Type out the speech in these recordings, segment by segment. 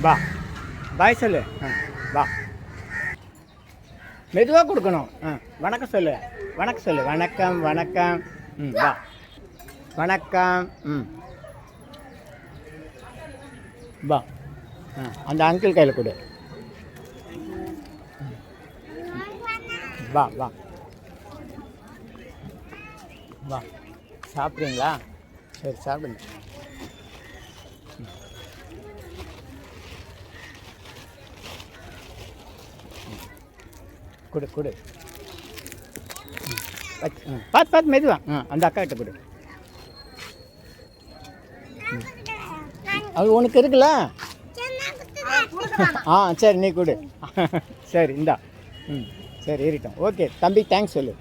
வா பாய் சொல்லு. வா மெதுவாக கொடுக்கணும். வணக்கம் சொல்லு. வணக்கம் சொல்லு. வணக்கம் வணக்கம். வா வணக்கம். வா அந்த அங்கிள் கையில் கொடு. வா வா வா. சாப்பிட்றீங்களா? சரி சாப்பிடுங்க. கொடு கொடு. பார்த்து பார்த்து மெதுவா. அந்த அக்கா கிட்ட கொடு. அது உனக்கு இருக்குல்ல? சரி நீ கொடு. சரி இந்தா. சரி ஏறிட்டோம். ஓகே தம்பி தேங்க்ஸ் சொல்லு.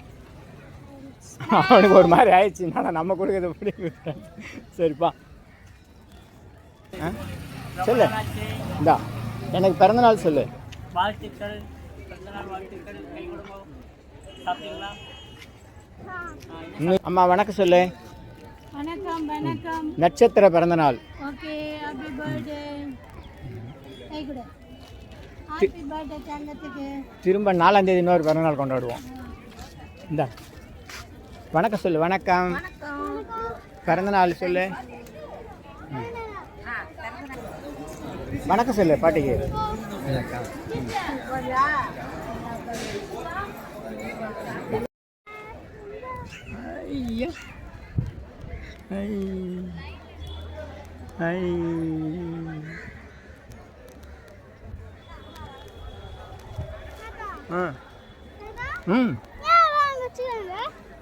அவனுக்கு ஒரு மாதிரி ஆயிடுச்சு. நான் நம்ம கொடுக்குறது பிடிக்க. சரிப்பா சொல்லு. இந்தா எனக்கு பிறந்தநாள் சொல்லு. வாழ்த்துக்கள். பிறந்தநாள் வாழ்த்துக்கள். கை கொடுங்க. சாப்பிட்டீங்களா? அம்மா வணக்கம் சொல்லு. வணக்கம் வணக்கம். நட்சத்திர பிறந்தநாள். Okay happy birthday. கை கொடு. ஹாப்பி பர்த்டே தங்கத்துக்கு. திரும்ப 4ஆம் தேதி இன்னொரு பிறந்தநாள் கொண்டாடுவோம். இந்த வணக்கம் சொல்லு. வணக்கம். பிறந்தநாள் சொல்லு. வணக்கம் சொல்லு பாட்டிக்கு. ஐயா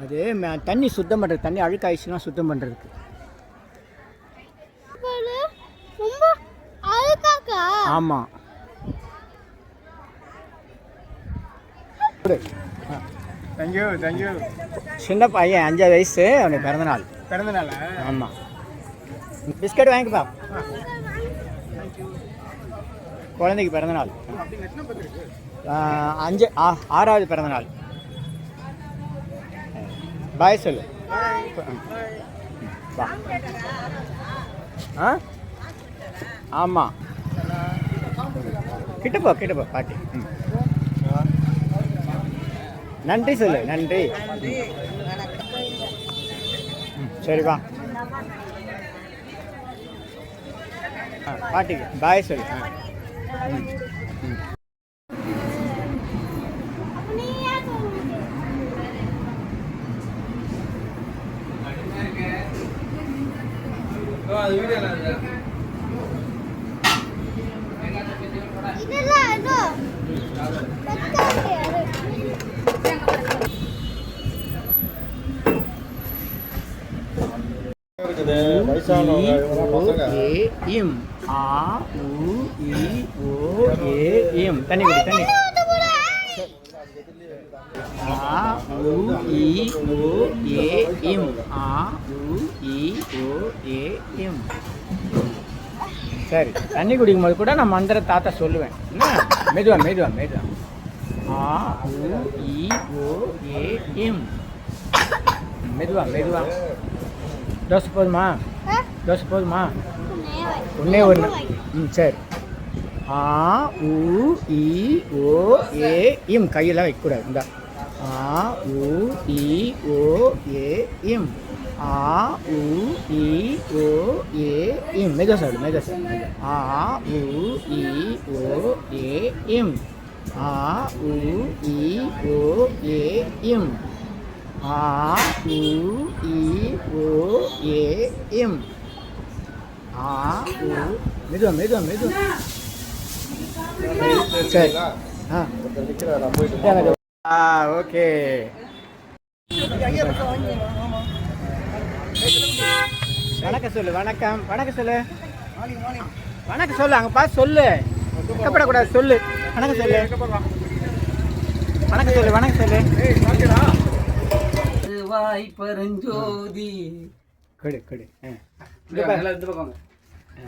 அது தண்ணி சுத்தம் பண்ணுறது. தண்ணி அழுக்காயிடுச்சுன்னா சுத்தம் பண்ணுறதுக்கு. ஆமாம். Thank you thank you. சின்ன பையன் 5 வயசு. அவனுக்கு பிறந்தநாள். ஆமாம். பிஸ்கட் வாங்கிப்பா. குழந்தைக்கு பிறந்தநாள். 6வது பிறந்தநாள். பாய் சொல்லு. வா. ஆமாம் கிட்டப்போ பாட்டி. நன்றி சொல்லு. நன்றி. சரி வா. பாட்டிக்கு பாய் சொல்லு. தண்ணி குடி. தண்ணி. சரி தண்ணி குடிக்கும் போது கூட நான் மந்திர தாத்தா சொல்லுவேன். என்ன மெதுவா மெதுவா மெதுவா. மெதுவா மெதுவா. தோசை போதுமா? தோசை போதுமா? ஒன்றே ஒன்று. சரி. கையெல்லாம் வைக்கக்கூடாது. இந்த மெதுவா சாப்பிடு. மெதுவா சாப்பிடு. மெதுவா மெதுவா மெதுவா. சரி. ஓகே. வணக்கம் சொல்லு. வணக்கம். வணக்கம் சொல்லு. வணக்கம் சொல்லு. அங்கே பார்த்து சொல்லு. வெக்கப்படக்கூடாது. சொல்லு. வணக்கம் சொல்லு. வணக்கம் சொல்லு. வணக்கம் சொல்லு. வாய் பரஞ்சோதி. கொடு கொடு.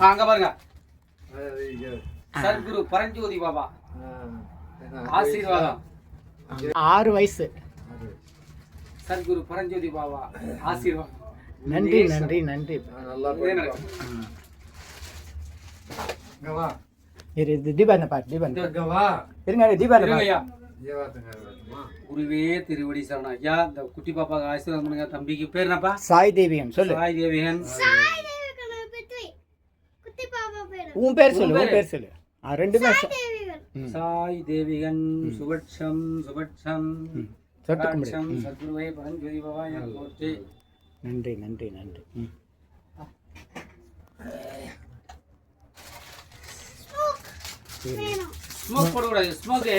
அங்க பாருங்க. சத்குரு பரஞ்சோதி பாபா ஆசீர்வாதம். 6 வயசு. சத்குரு பரஞ்சோதி பாபா ஆசீர்வாதம். நன்றி நன்றி நன்றி. நல்லா இது தீபா இந்த பாட்டு தீபா இங்கவா இருங்க தீபா இருங்க ஐயா. தேவாத்தங்க குருவே திருவடி சரணம் ஐயா. இந்த குட்டி பாப்பாக்கு ஆசீர்வாதம் பண்ணுங்க. தம்பிக்கு பேர் என்னப்பா? சாய் தேவியன் சொல்லு. சாய் தேவியன். குட்டி பாப்பா பேரு உன் பேர் சொல்லு, உன் பேர் சொல்லு. ரெண்டுமே சாய் தேவிகன் சுபட்சம் சுபட்சம் சொட்டு கும்பிடு. கடாட்சம் சத்குருவே பரஞ்சோதி பாபா என் போற்றி. நன்றி நன்றி நன்றி. ஸ்மோக் போடக்கூடாது. ஸ்மோக்கு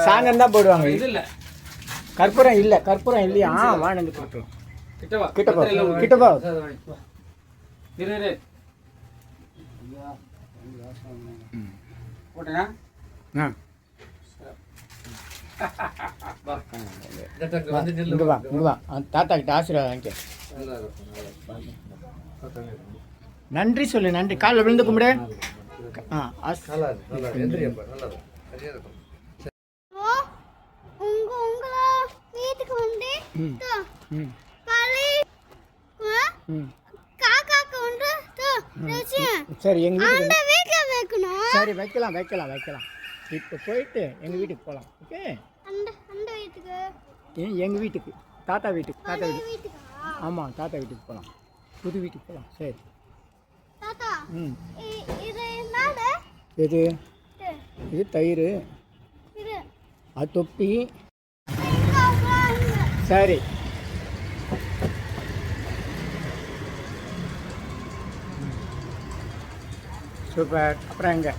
சாயந்தரம் தான் போடுவாங்க. இது இல்ல. கற்பூரம் இல்லை, கற்பூரம் இல்லையா? வானந்து கொடுத்துரும். கிட்டவா கிட்டப்பா கிட்டப்பா. இரு இரு. போட்டேனா? ஆ வந்து நில்லு இங்கே வா இங்கே வா. தாத்தா கிட்ட ஆசீர்வாதம் வாங்கிக்க. நல்லா இருக்கும் நன்றி சொல்லு. நன்றி. காலில் விழுந்து கும்பிடு. நல்லா எந்திரியப்பா நல்லா சரியா இருக்கும் உங்கள வீட்டுக்கு வந்து காக்காக்கு வந்து சரி எங்கள் வீட்டுக்கு வீட்டுல வைக்கணும். சரி வைக்கலாம் வைக்கலாம் வைக்கலாம். இப்போ போயிட்டு எங்கள் வீட்டுக்கு போகலாம். ஓகே அந்த அந்த வீட்டுக்கு எங்கள் வீட்டுக்கு தாத்தா வீட்டுக்கு வீட்டுக்கா? ஆமாம் தாத்தா வீட்டுக்கு போகலாம். புது வீட்டுக்கு போகலாம். சரி. தாத்தா ம் இது என்னது? எது? இது தயிர். இது அது தொப்பி. சரி சூப்பர். அப்புறம் எங்க?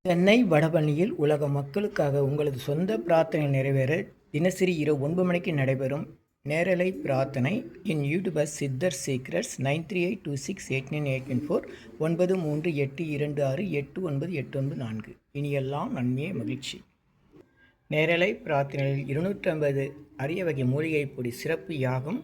சென்னை வடபழனியில் உலக மக்களுக்காக உங்களது சொந்த பிரார்த்தனை நிறைவேற தினசரி இரவு 9 மணிக்கு நடைபெறும் நேரலை பிரார்த்தனை இன் யூடியூபர் சித்தர் சீக்ரெட்ஸ் 9382689814 9382268984. இனியெல்லாம் நன்மையே மகிழ்ச்சி. நேரலை பிரார்த்தனையில் 250 அரிய வகை மூலிகை பொடி சிறப்பு யாகம்.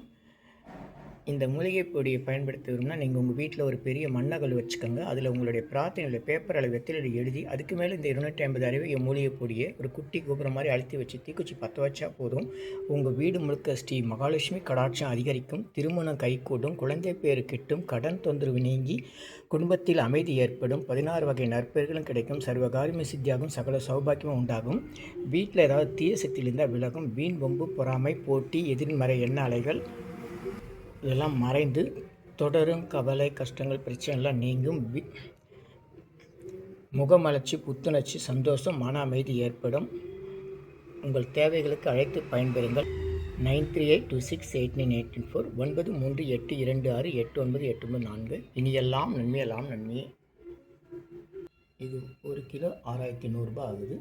இந்த மூலிகை பொடியை பயன்படுத்த விரும்பினா நீங்கள் உங்கள் வீட்டில் ஒரு பெரிய மண்ணகல் வச்சுக்கோங்க. அதில் உங்களுடைய பிரார்த்தனையில் பேப்பர் அளவு வெத்தில எழுதி அதுக்கு மேலே இந்த 250 அரிய மூலிகை பொடியை ஒரு குட்டி கோபுரம் மாதிரி அழுத்தி வச்சு தீக்குச்சி பற்ற வச்சா போதும். உங்கள் வீடு முழுக்க ஸ்ரீ மகாலட்சுமி கடாட்சம் அதிகரிக்கும், திருமணம் கைகூடும், குழந்தை பேரு கிட்டும், கடன் தொந்தரவு நீங்கி குடும்பத்தில் அமைதி ஏற்படும், 16 வகை நற்பெயர்களும் கிடைக்கும், சர்வகாரியமே சித்தியாகும், சகல சௌபாக்கியமும் உண்டாகும், வீட்டில் ஏதாவது தீய சக்தியில் இருந்தால் விலகும், வீண் வம்பு பொறாமை போட்டி எதிர்மறை எண்ண அலைகள் இதெல்லாம் மறைந்து தொடரும் கவலை கஷ்டங்கள் பிரச்சனைலாம் நீங்கும், முகமலர்ச்சி புத்துணர்ச்சி சந்தோஷம் மன அமைதி ஏற்படும். உங்கள் தேவைகளுக்கு அழைத்து பயன்பெறுங்கள். 9382689814 9382268984. இனியெல்லாம் நன்மையெல்லாம் நன்மையே. இது 1 கிலோ 6100 ரூபாய் ஆகுது.